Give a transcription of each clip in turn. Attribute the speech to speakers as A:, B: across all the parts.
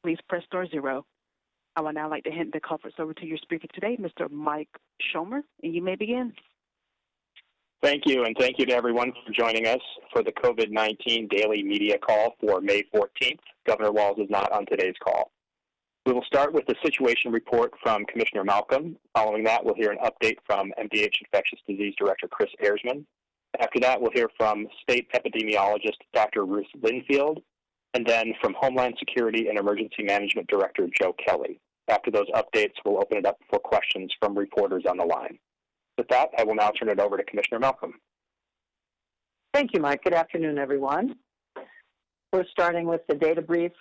A: please press star zero. I would now like to hand the conference over to your speaker today, Mr. Mike Schomer, and you may begin.
B: Thank you, and thank you to everyone for joining us for the COVID-19 daily media call for May 14th. Governor Walz is not on today's call. We will start with the situation report from Commissioner Malcolm. Following that, we'll hear an update from MDH Infectious Disease Director Chris Erzman. After that, we'll hear from State Epidemiologist Dr. Ruth Linfield, and then from Homeland Security and Emergency Management Director Joe Kelly. After those updates, we'll open it up for questions from reporters on the line. With that, I will now turn it over to Commissioner Malcolm.
C: Thank you, Mike. Good afternoon, everyone. We're starting with the data brief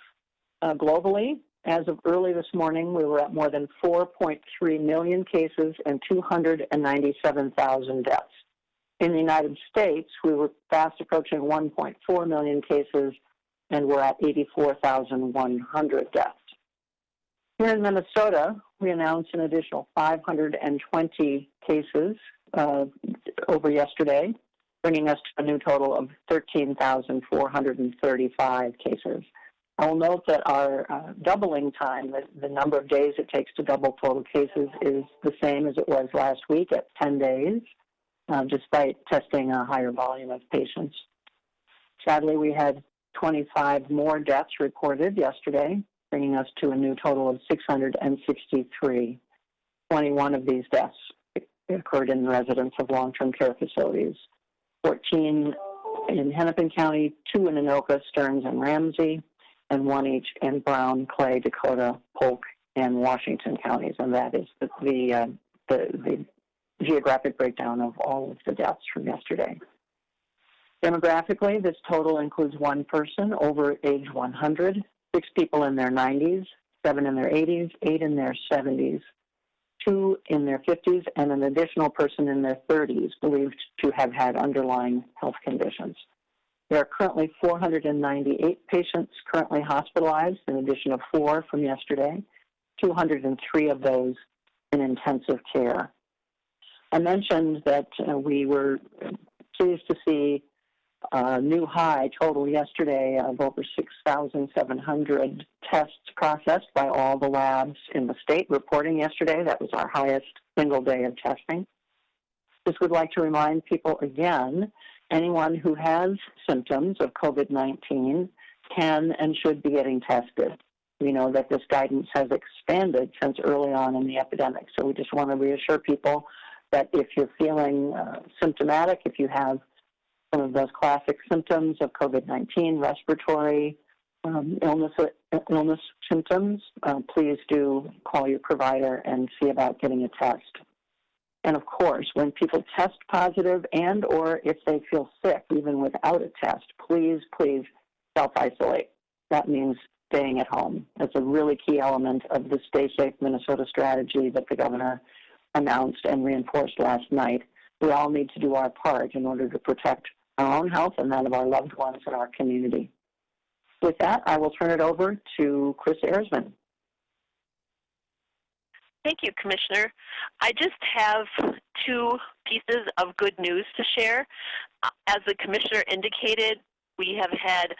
C: globally. As of early this morning, we were at more than 4.3 million cases and 297,000 deaths. In the United States, we were fast approaching 1.4 million cases, and we're at 84,100 deaths. Here in Minnesota, we announced an additional 520 cases over yesterday, bringing us to a new total of 13,435 cases. I will note that our doubling time, the number of days it takes to double total cases, is the same as it was last week at 10 days, despite testing a higher volume of patients. Sadly, we had 25 more deaths reported yesterday, bringing us to a new total of 663. 21 of these deaths occurred in residents of long-term care facilities. 14 in Hennepin County, 2 in Anoka, Stearns, and Ramsey, and 1 each in Brown, Clay, Dakota, Polk, and Washington counties. And that is the geographic breakdown of all of the deaths from yesterday. Demographically, this total includes 1 person over age 100, 6 people in their 90s, 7 in their 80s, 8 in their 70s, 2 in their 50s, and an additional person in their 30s believed to have had underlying health conditions. There are currently 498 patients currently hospitalized, in addition to 4 from yesterday, 203 of those in intensive care. I mentioned that we were pleased to see a new high total yesterday of over 6,700 tests processed by all the labs in the state reporting yesterday. That was our highest single day of testing. Just would like to remind people again, anyone who has symptoms of COVID-19 can and should be getting tested. We know that this guidance has expanded since early on in the epidemic, so we just want to reassure people that if you're feeling symptomatic, if you have some of those classic symptoms of COVID-19, respiratory illness symptoms, please do call your provider and see about getting a test. And of course, when people test positive and or if they feel sick, even without a test, please self-isolate. That means staying at home. That's a really key element of the Stay Safe Minnesota strategy that the governor announced and reinforced last night. We all need to do our part in order to protect our own health and that of our loved ones in our community. With that, I will turn it over to Chris Erzman.
D: Thank you, Commissioner. I just have 2 pieces of good news to share. As the Commissioner indicated, we have had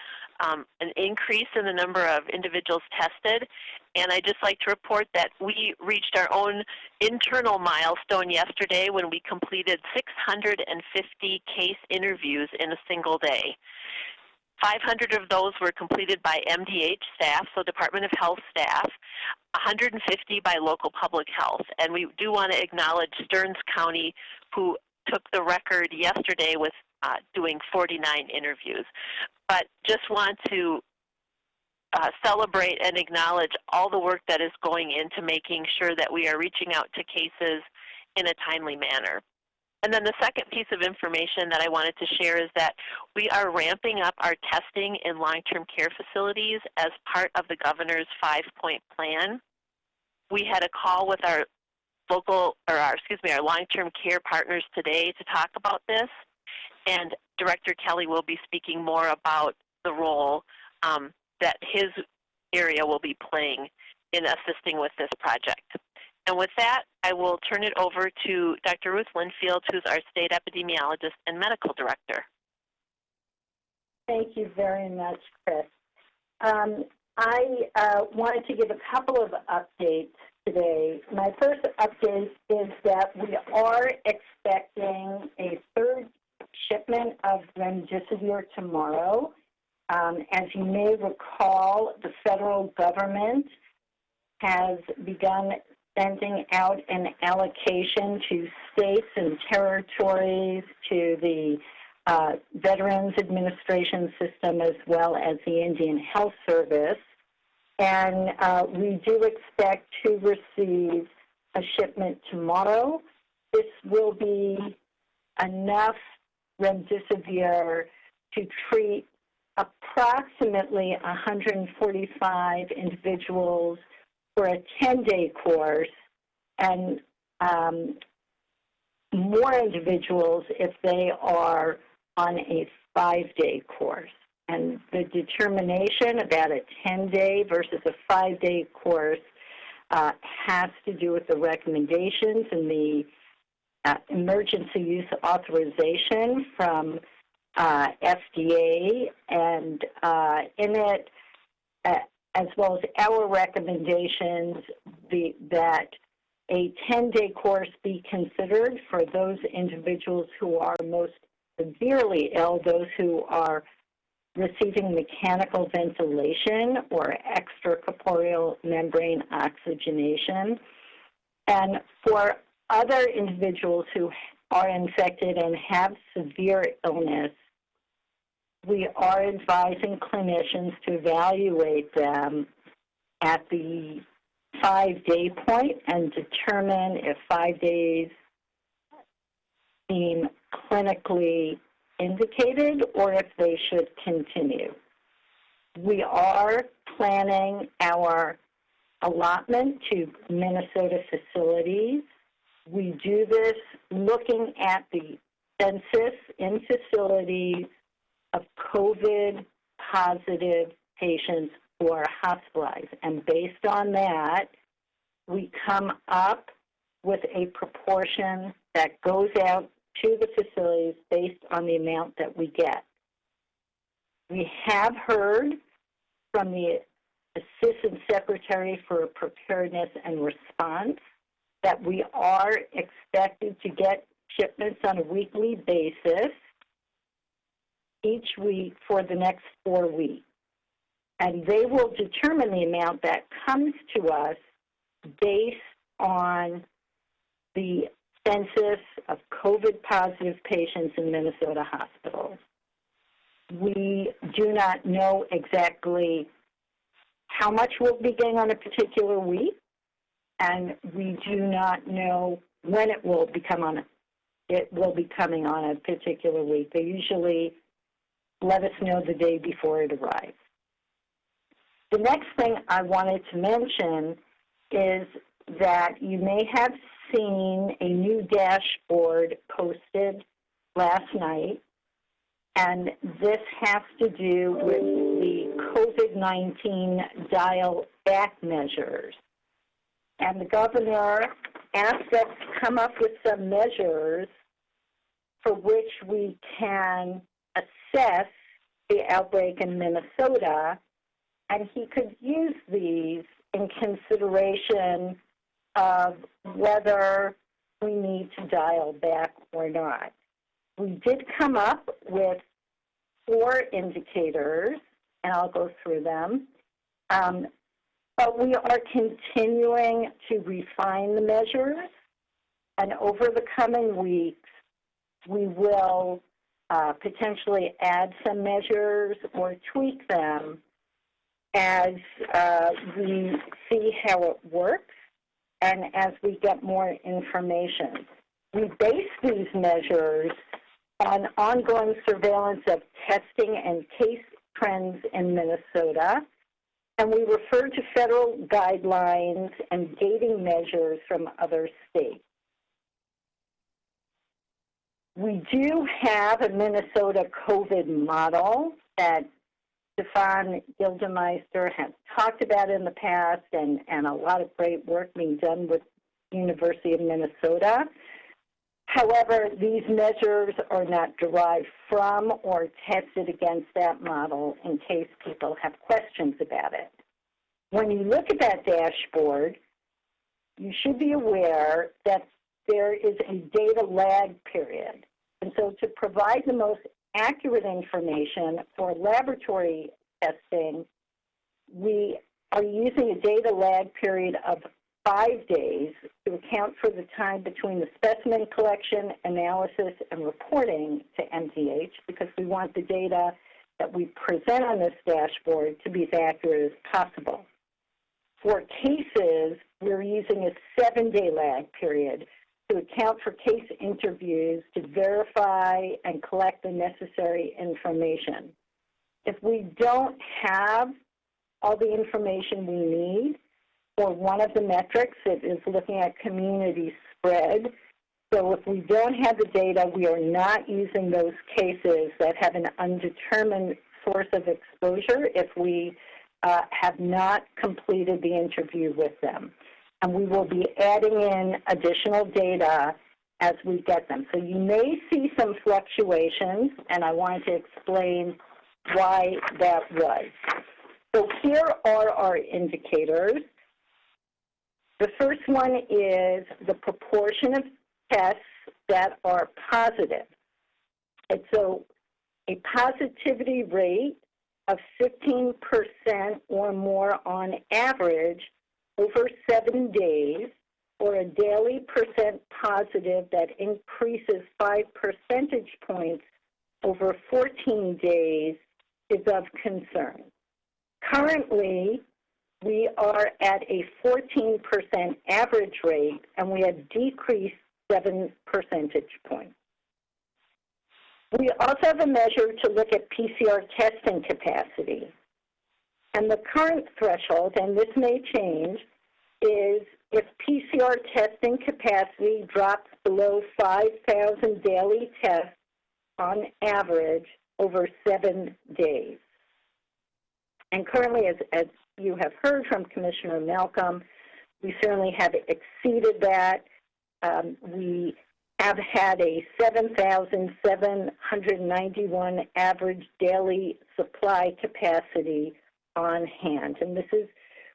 D: an increase in the number of individuals tested, and I'd just like to report that we reached our own internal milestone yesterday when we completed 650 case interviews in a single day. 500 of those were completed by MDH staff, so Department of Health staff, 150 by local public health. And we do want to acknowledge Stearns County, who took the record yesterday with doing 49 interviews. But just want to celebrate and acknowledge all the work that is going into making sure that we are reaching out to cases in a timely manner. And then the second piece of information that I wanted to share is that we are ramping up our testing in long-term care facilities as part of the governor's 5-point plan. We had a call with our our long-term care partners today to talk about this, and Director Kelly will be speaking more about the role that his area will be playing in assisting with this project. And with that, I will turn it over to Dr. Ruth Linfield, who's our state epidemiologist and medical director.
E: Thank you very much, Chris. I wanted to give a couple of updates today. My first update is that we are expecting a third shipment of remdesivir tomorrow. As you may recall, the federal government has begun sending out an allocation to states and territories, to the Veterans Administration System, as well as the Indian Health Service. And we do expect to receive a shipment tomorrow. This will be enough remdesivir to treat approximately 145 individuals for a 10-day course, and more individuals if they are on a 5-day course. And the determination about a 10-day versus a 5-day course has to do with the recommendations and the emergency use authorization from FDA, and in it, as well as our recommendations, that a 10-day course be considered for those individuals who are most severely ill, those who are receiving mechanical ventilation or extracorporeal membrane oxygenation. And for other individuals who are infected and have severe illness, we are advising clinicians to evaluate them at the 5-day point and determine if 5 days seem clinically indicated or if they should continue. We are planning our allotment to Minnesota facilities. We do this looking at the census in facilities of COVID-positive patients who are hospitalized. And based on that, we come up with a proportion that goes out to the facilities based on the amount that we get. We have heard from the Assistant Secretary for Preparedness and Response that we are expected to get shipments on a weekly basis each week for the next 4 weeks. And they will determine the amount that comes to us based on the census of COVID-positive patients in Minnesota hospitals. We do not know exactly how much we'll be getting on a particular week, and we do not know when it will be coming on a particular week. They usually let us know the day before it arrives. The next thing I wanted to mention is that you may have seen a new dashboard posted last night, and this has to do with the COVID-19 dial-back measures. And the governor asked us to come up with some measures for which we can assess the outbreak in Minnesota, and he could use these in consideration of whether we need to dial back or not. We did come up with 4 indicators, and I'll go through them. But we are continuing to refine the measures, and over the coming weeks, we will potentially add some measures or tweak them as we see how it works and as we get more information. We base these measures on ongoing surveillance of testing and case trends in Minnesota, and we refer to federal guidelines and gating measures from other states. We do have a Minnesota COVID model that Stefan Gildemeister has talked about in the past, and a lot of great work being done with the University of Minnesota. However, these measures are not derived from or tested against that model in case people have questions about it. when you look at that dashboard, you should be aware that there is a data lag period. And so to provide the most accurate information for laboratory testing, we are using a data lag period of 5 days to account for the time between the specimen collection, analysis, and reporting to MDH, because we want the data that we present on this dashboard to be as accurate as possible. For cases, we're using a 7-day lag period to account for case interviews to verify and collect the necessary information. If we don't have all the information we need for one of the metrics, it is looking at community spread. So if we don't have the data, we are not using those cases that have an undetermined source of exposure if we have not completed the interview with them. And we will be adding in additional data as we get them. So you may see some fluctuations, and I want to explain why that was. So here are our indicators. The first one is the proportion of tests that are positive. And so a positivity rate of 15% or more on average over 7 days, or a daily percent positive that increases 5 percentage points over 14 days is of concern. Currently, we are at a 14% average rate, and we have decreased 7 percentage points. We also have a measure to look at PCR testing capacity. And the current threshold, and this may change, is if PCR testing capacity drops below 5,000 daily tests on average over 7 days. And currently, as you have heard from Commissioner Malcolm, we certainly have exceeded that. We have had a 7,791 average daily supply capacity on hand. And this is,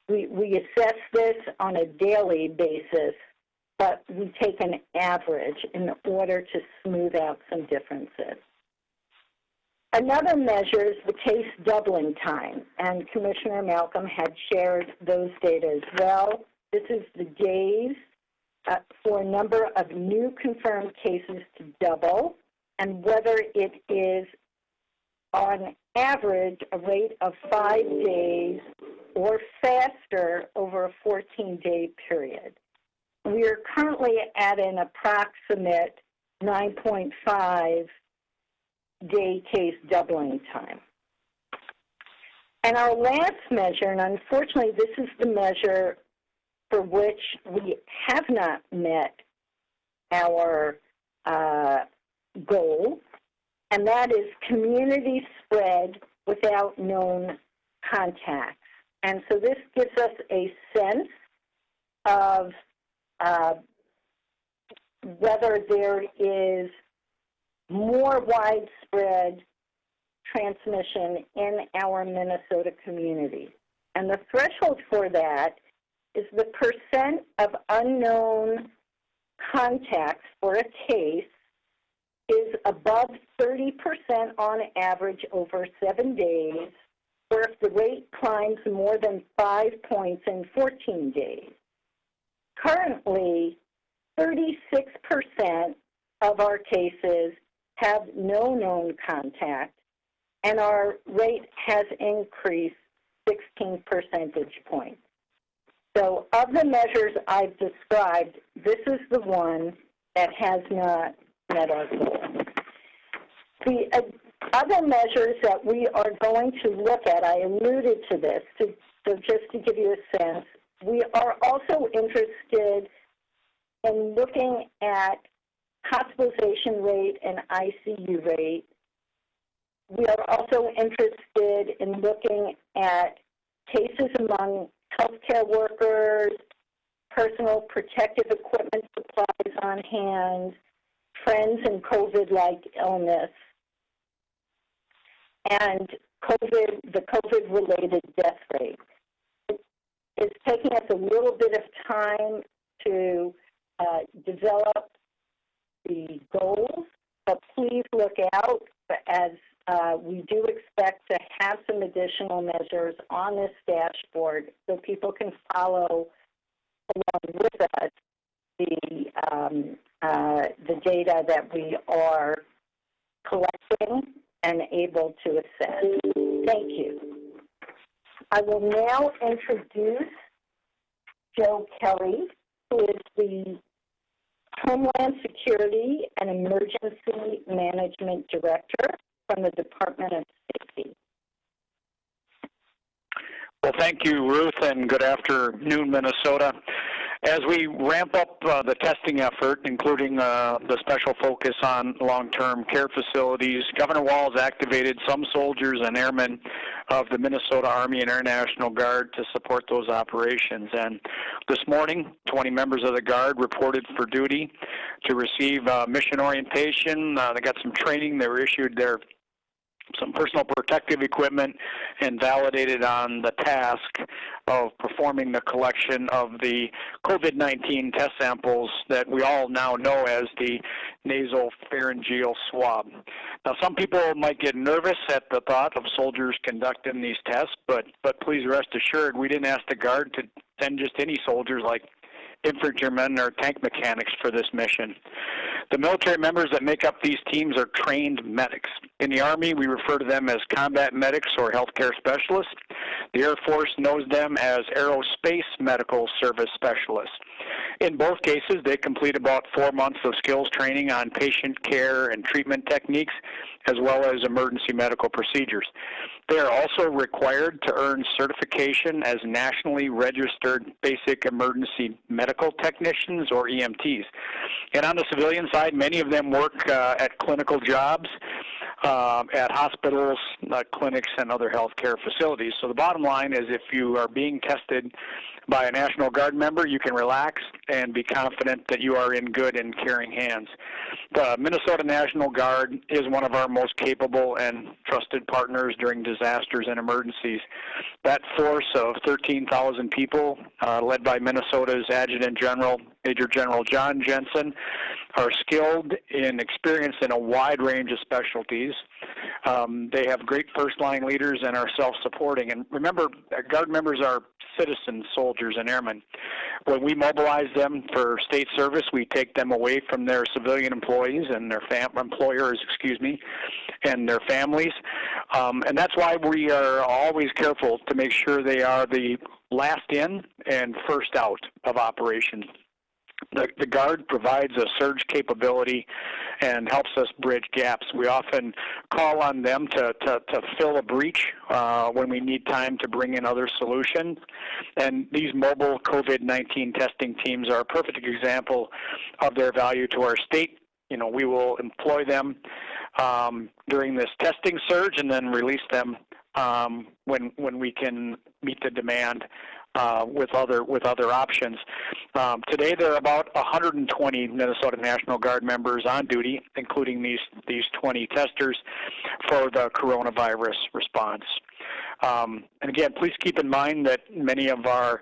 E: we assess this on a daily basis, but we take an average in order to smooth out some differences. Another measure is the case doubling time, and Commissioner Malcolm had shared those data as well. This is the days for a number of new confirmed cases to double, and whether it is on average a rate of 5 days or faster over a 14-day period. We are currently at an approximate 9.5-day case doubling time. And our last measure, and unfortunately this is the measure for which we have not met our goal, and that is community spread without known contacts. And so this gives us a sense of whether there is more widespread transmission in our Minnesota community. And the threshold for that is the percent of unknown contacts for a case is above 30% on average over 7 days, or if the rate climbs more than 5 points in 14 days. Currently, 36% of our cases have no known contact, and our rate has increased 16 percentage points. So of the measures I've described, this is the one that has not met our goal. The other measures that we are going to look at, I alluded to this, so just to give you a sense, we are also interested in looking at hospitalization rate and ICU rate. We are also interested in looking at cases among healthcare workers, personal protective equipment supplies on hand, trends in COVID-like illness, and the COVID-related death rate. is taking us a little bit of time to develop the goals, but please look out as we do expect to have some additional measures on this dashboard so people can follow along with us the data that we are collecting and able to assess. Thank you. I will now introduce Joe Kelly, who is the Homeland Security and Emergency Management Director from the Department of Safety.
F: Well, thank you, Ruth, and good afternoon, Minnesota. As we ramp up the testing effort, including the special focus on long-term care facilities, Governor Walz activated some soldiers and airmen of the Minnesota Army and Air National Guard to support those operations. And this morning, 20 members of the Guard reported for duty to receive mission orientation. They got some training. They were issued some personal protective equipment and validated on the task of performing the collection of the COVID-19 test samples that we all now know as the nasopharyngeal swab. Now, some people might get nervous at the thought of soldiers conducting these tests, but please rest assured we didn't ask the Guard to send just any soldiers like infantrymen or tank mechanics for this mission. The military members that make up these teams are trained medics. In the Army, we refer to them as combat medics or healthcare specialists. The Air Force knows them as aerospace medical service specialists. In both cases, they complete about 4 months of skills training on patient care and treatment techniques, as well as emergency medical procedures. They are also required to earn certification as nationally registered basic emergency medical technicians, or EMTs. And on the civilian side, many of them work at clinical jobs, at hospitals, clinics, and other healthcare facilities. So the bottom line is, if you are being tested by a National Guard member, you can relax and be confident that you are in good and caring hands. The Minnesota National Guard is one of our most capable and trusted partners during disasters and emergencies. That force of 13,000 people, led by Minnesota's Adjutant General, Major General John Jensen, are skilled and experienced in a wide range of specialties. They have great first-line leaders and are self-supporting. And remember, Guard members are citizen soldiers and airmen. When we mobilize them for state service, we take them away from their civilian employees and their employers, and their families. And that's why we are always careful to make sure they are the last in and first out of operations. The Guard provides a surge capability and helps us bridge gaps. We often call on them to fill a breach when we need time to bring in other solutions. And these mobile COVID-19 testing teams are a perfect example of their value to our state. We will employ them during this testing surge and then release them when we can meet the demand with other options. Today there are about 120 Minnesota National Guard members on duty, including these 20 testers for the coronavirus response. And again, please keep in mind that many of our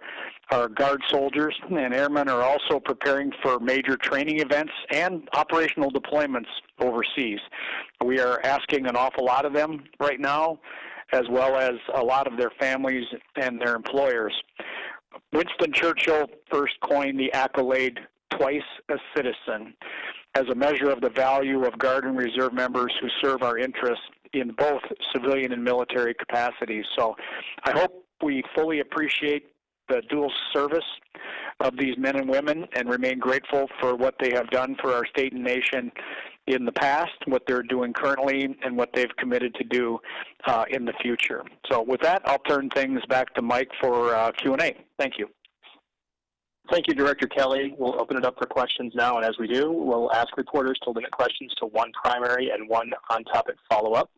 F: Guard soldiers and airmen are also preparing for major training events and operational deployments overseas. We are asking an awful lot of them right now, as well as a lot of their families and their employers. Winston Churchill first coined the accolade "twice a citizen" as a measure of the value of Guard and Reserve members who serve our interests in both civilian and military capacities. So I hope we fully appreciate the dual service of these men and women and remain grateful for what they have done for our state and nation in the past, what they're doing currently, and what they've committed to do in the future. So with that, I'll turn things back to Mike for Q&A. Thank you.
B: Thank you, Director Kelly. We'll open it up for questions now, and as we do, we'll ask reporters to limit questions to one primary and one on-topic follow-up,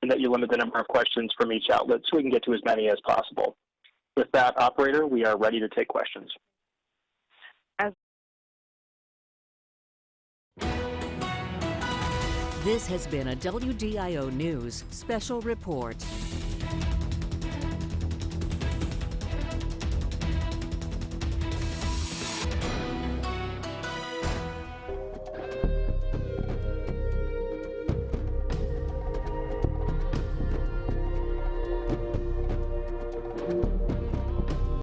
B: and that you limit the number of questions from each outlet so we can get to as many as possible. With that, operator, we are ready to take questions.
G: This has been a WDIO News Special Report.